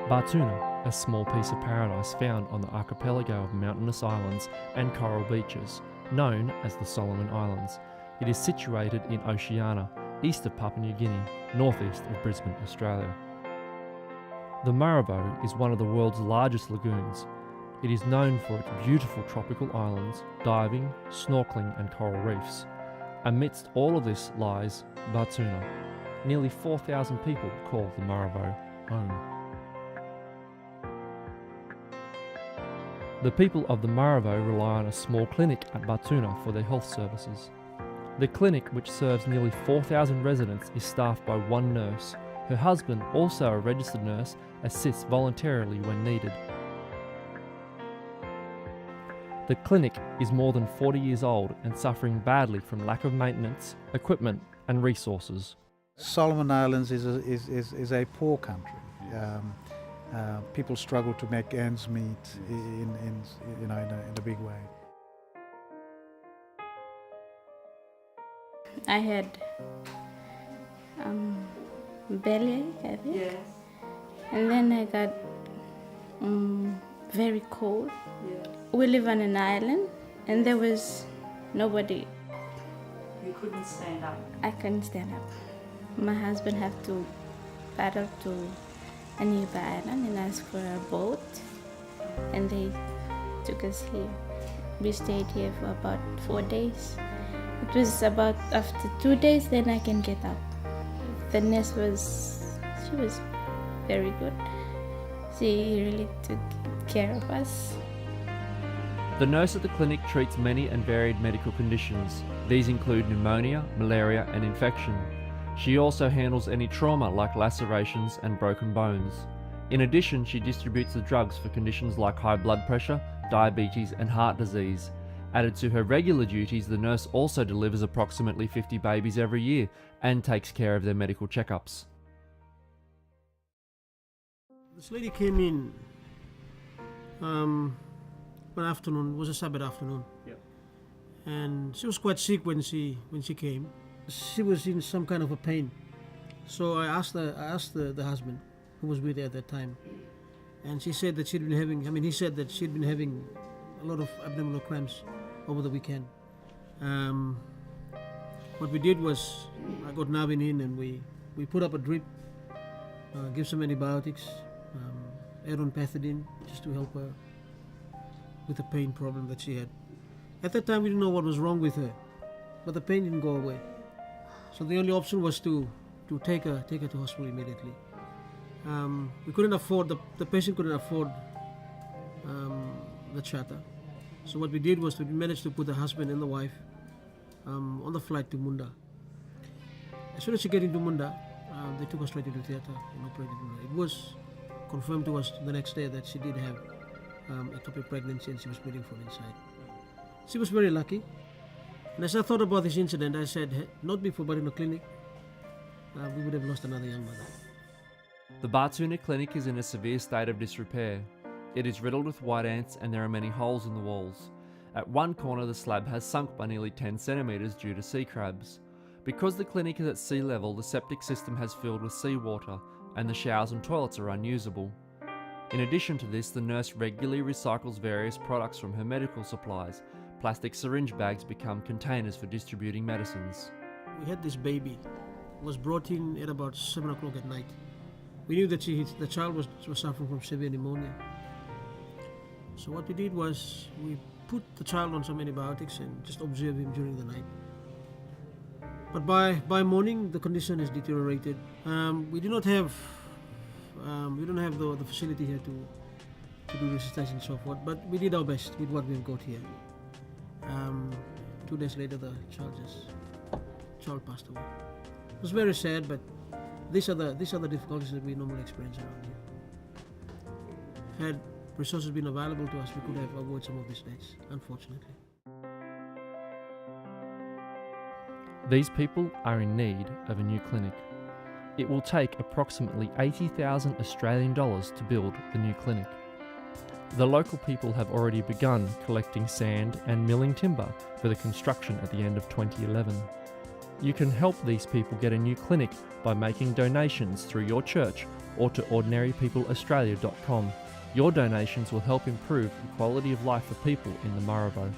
Batuna, a small piece of paradise found on the archipelago of mountainous islands and coral beaches, known as the Solomon Islands. It is situated in Oceania, east of Papua New Guinea, northeast of Brisbane, Australia. The Marabou is one of the world's largest lagoons. It is known for its beautiful tropical islands, diving, snorkeling and coral reefs. Amidst all of this lies Batuna. Nearly 4,000 people call the Marabou home. The people of the Marabou rely on a small clinic at Batuna for their health services. The clinic, which serves nearly 4,000 residents, is staffed by one nurse. Her husband, also a registered nurse, assists voluntarily when needed. The clinic is more than 40 years old and suffering badly from lack of maintenance, equipment and resources. Solomon Islands is a poor country. People struggle to make ends meet in a big way. I had bellyache, I think. Yes. And then I got very cold. Yes. We live on an island and there was nobody. You couldn't stand up. I couldn't stand up. My husband had to paddle to a nearby island and ask for a boat, and they took us here. We stayed here for about 4 days. It was about after 2 days then I can get up. The nurse she was very good. She really took care of us. The nurse at the clinic treats many and varied medical conditions. These include pneumonia, malaria and infection. She also handles any trauma like lacerations and broken bones. In addition, she distributes the drugs for conditions like high blood pressure, diabetes and heart disease. Added to her regular duties, the nurse also delivers approximately 50 babies every year and takes care of their medical checkups. This lady came in one afternoon. It was a Sabbath afternoon. Yep. And she was quite sick when she came. She was in some kind of a pain. So I asked the husband who was with her at that time, and she said that he said that she'd been having a lot of abdominal cramps over the weekend. What we did was I got Navin in and we put up a drip, give some antibiotics, add on pethidine just to help her with the pain problem that she had. At that time we didn't know what was wrong with her, but the pain didn't go away. So the only option was to take her to hospital immediately. We couldn't afford, the patient couldn't afford the charter. So what we did was we managed to put the husband and the wife on the flight to Munda. As soon as she got into Munda, they took us straight into theatre and operated on her. It was confirmed to us the next day that she did have ectopic pregnancy and she was bleeding from inside. She was very lucky. And as I thought about this incident, I said, hey, not before Batuna Clinic, we would have lost another young mother. The Batuna Clinic is in a severe state of disrepair. It is riddled with white ants and there are many holes in the walls. At one corner the slab has sunk by nearly 10 centimetres due to sea crabs. Because the clinic is at sea level, the septic system has filled with seawater and the showers and toilets are unusable. In addition to this, the nurse regularly recycles various products from her medical supplies. Plastic syringe bags become containers for distributing medicines. We had this baby, was brought in at about 7 o'clock at night. We knew that the child was suffering from severe pneumonia. So what we did was we put the child on some antibiotics and just observed him during the night. But by morning the condition has deteriorated. We don't have the facility here to do resuscitation and so forth, but we did our best with what we've got here. 2 days later the child passed away. It was very sad, but these are the difficulties that we normally experience around here. Had resources been available to us, we could have avoided some of these days, unfortunately. These people are in need of a new clinic. It will take approximately 80,000 Australian dollars to build the new clinic. The local people have already begun collecting sand and milling timber for the construction at the end of 2011. You can help these people get a new clinic by making donations through your church or to ordinarypeopleaustralia.com. Your donations will help improve the quality of life for people in the Marabou.